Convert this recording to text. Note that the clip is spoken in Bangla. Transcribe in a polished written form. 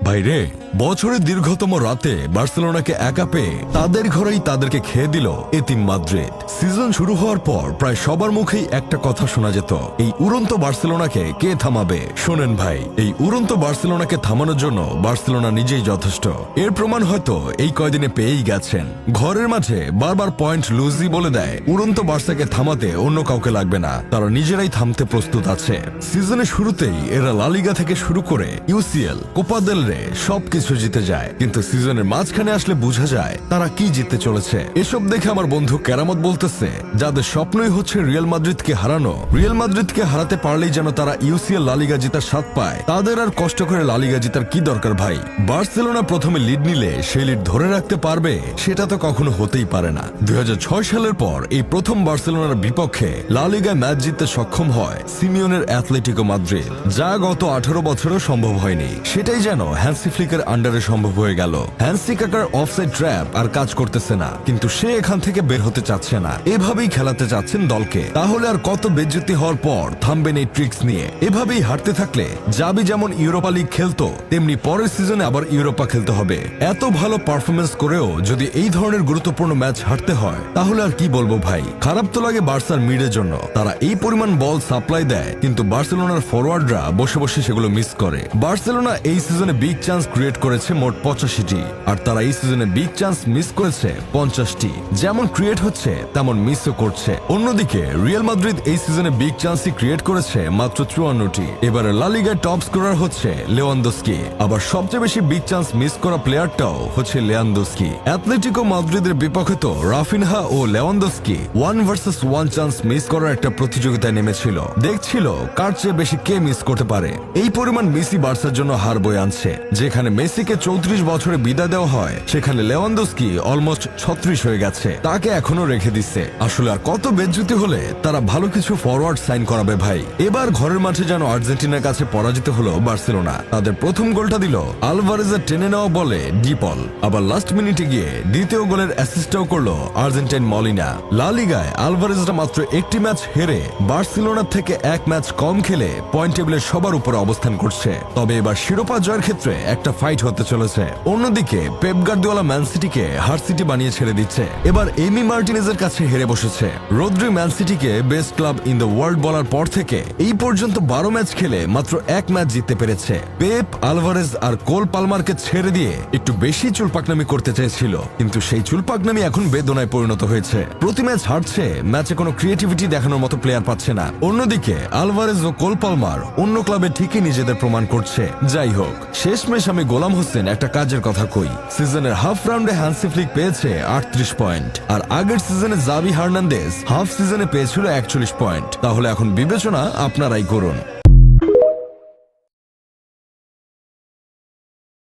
ভাইরে, বছরের দীর্ঘতম রাতে বার্সেলোনাকে একা পেয়ে তাদের ঘরেই তাদেরকে খেয়ে দিল এতিম মাদ্রিদ। সিজন শুরু হওয়ার পর প্রায় সবার মুখেই একটা কথা শোনা যেত, এই উড়ন্ত বার্সেলোনাকে কে থামাবে? শোনেন ভাই, এই উড়ন্ত বার্সেলোনাকে থামানোর জন্য বার্সেলোনা নিজেই যথেষ্ট। এর প্রমাণ হয়তো এই কয়দিনে পেয়েই গেছেন। ঘরের মাঝে বারবার পয়েন্ট লুজই বলে দেয় উড়ন্ত বার্সাকে থামাতে অন্য কাউকে লাগবে না, তারা নিজেরাই থামতে প্রস্তুত আছে। সিজনের শুরুতেই এরা লা লিগা থেকে শুরু করে ইউসিএল, কোপা দেল রে সবকিছু জিতে যায়, কিন্তু সিজনের মাঝখানে আসলে বোঝা যায় তারা কি জিততে চলেছে। এসব দেখে আমার বন্ধু কেরামত বলতেছে, যাদের স্বপ্নই হচ্ছে রিয়াল মাদ্রিদকে হারানো, রিয়াল মাদ্রিদকে হারাতে পারলেই যেন তারা ইউসিএল লা লিগা জেতার স্বাদ পায়, তাদের আর কষ্ট করে লা লিগা জেতার কি দরকার ভাই? বার্সেলোনা প্রথমে লিড নিলে সেই লিড ধরে রাখতে পারবে সেটা তো কখনো হতেই পারে না। 2006 সালের পর এই প্রথম বার্সেলোনার বিপক্ষে লা লিগায় ম্যাচ জিততে সক্ষম হয় সিমিওনের অ্যাথলেটিকো মাদ্রিদ, যা গত 18 বছরও সম্ভব হয়নি। সেটাই যেন হ্যান্সি ফ্লিকের আন্ডারে সম্ভব হয়ে গেল। হ্যান্সি কাকার অফসাইড ট্র্যাপ আর কাজ করতেছে না, কিন্তু সে এখান থেকে বের হতে চাচ্ছে না, এভাবেই খেলাতে চাচ্ছেন দলকে। তাহলে আর কত বেজ্জতি হওয়ার পর থামবেন এই ট্রিক্স নিয়ে? এভাবেই হারতে থাকলে জাবি যেমন ইউরোপা লিগ খেলতো, তেমনি পরের সিজনে আবার ইউরোপা খেলতে হবে। এত ভালো পারফরমেন্স করেও যদি এই ধরনের গুরুত্বপূর্ণ ম্যাচ হারতে হয়, তাহলে আর কি বলবো ভাই। খারাপ তো লাগে বার্সার মিডের জন্য, তারা এই পরিমাণ বল সাপ্লাই দেয়, কিন্তু বার্সেলোনার ফরওয়ার্ডরা বসে বসে সেগুলো মিস করে। বার্সেলোনা এই সিজনে বিগ চান্স ক্রিয়েট করেছে মোট 85টি, আর তারা এই সিজনে বিগ চান্স মিস করেছে 50টি। যেমন ক্রিয়েট হচ্ছে তেমন মিসও করছে। অন্যদিকে রিয়াল মাদ্রিদ এই সিজনে বিগ চান্সই ক্রিয়েট করেছে মাত্র 54টি। এবারে লা লিগার টপ স্কোরার হচ্ছে লেভানদস্কি, আবার সবচেয়ে বেশি বিগ চান্স মিস করা প্লেয়ারটাও হচ্ছে লেভানদস্কি। অ্যাথলেটিকো মাদ্রিদের বিপক্ষে তো রাফিনহা ও লেভানদস্কি 1 ভার্সেস 1 চান্স মিস করার একটা প্রতিযোগিতায় নেমেছিল, দেখছিল কার চেয়ে বেশি কে মিস করতে পারে। এই পরিমাণ মেসি বার্সার জন্য হার বয়ে আনছে। যেখানে মেসিকে 34 বছরে বিদায় দেওয়া হয়, সেখানে লেভানদস্কি অলমোস্ট 36 হয়ে গেছে, তাকে এখনো রেখে দিচ্ছে। আসলে আর কত বেজ্জতি হলে তারা ভালো কিছু ফরওয়ার্ড সাইন করাবে ভাই? এবার ঘরের মাঠে যেন আর্জেন্টিনার কাছে পরাজিত হলো বার্সেলোনা। তাদের প্রথম গোলটা দিল আলভারেজের টেনে নেওয়া বলে ডিপল, আবার লাস্ট মিনিটে গিয়ে দ্বিতীয় গোলের অ্যাসিস্টও করলো আর্জেন্টাইন মলিনা। লা লিগায় আলভারেজরা মাত্র একটি ম্যাচ হেরে বার্সেলোনার থেকে এক ম্যাচ কম খেলে পয়েন্ট টেবিলের সবার উপরে অবস্থান করছে। তবে এবার শিরোপা জয়ের ক্ষেত্রে একটা ফাইট হতে চলেছে। অন্যদিকে পেপ গার্দিওলা ম্যান সিটিকে হার সিটি বানিয়ে ছেড়ে দিচ্ছে। এবার এমি মার্টিনেজের কাছে হেরে বসেছে। রদ্রি ম্যান সিটিকে best club in the world বলার পর থেকে এই পর্যন্ত 12 ম্যাচ খেলে মাত্র এক ম্যাচ জিততে পেরেছে। পেপ আলভারেজ আর কোল পালমারকে ছেড়ে দিয়ে একটু বেশি চুলপাকনামি করতে চেয়েছিল, কিন্তু সেই চুলপাকনামি এখন বেদনায় পরিণত হয়েছে। প্রতি ম্যাচ হারছে, ম্যাচে কোনো ক্রিয়েটিভিটি দেখানোর মতো প্লেয়ার পাচ্ছে না। অন্যদিকে আলভারেজ ও কোল পালমার অন্য ক্লাবে ঠিকই নিজেদের প্রমাণ করছে। যাই হোক, শেষমেশ আমি গোলাম হোসেন একটা কাজের কথা কই। সিজনের হাফ রাউন্ডে হ্যান্সি ফ্লিক পেয়েছে 38 পয়েন্ট, আর আগের সিজনে জাভি হার্নান্দেজ হাফ সিজনে পেয়েছিল 41 পয়েন্ট। তাহলে এখন বিবেচনা আপনারাই করুন।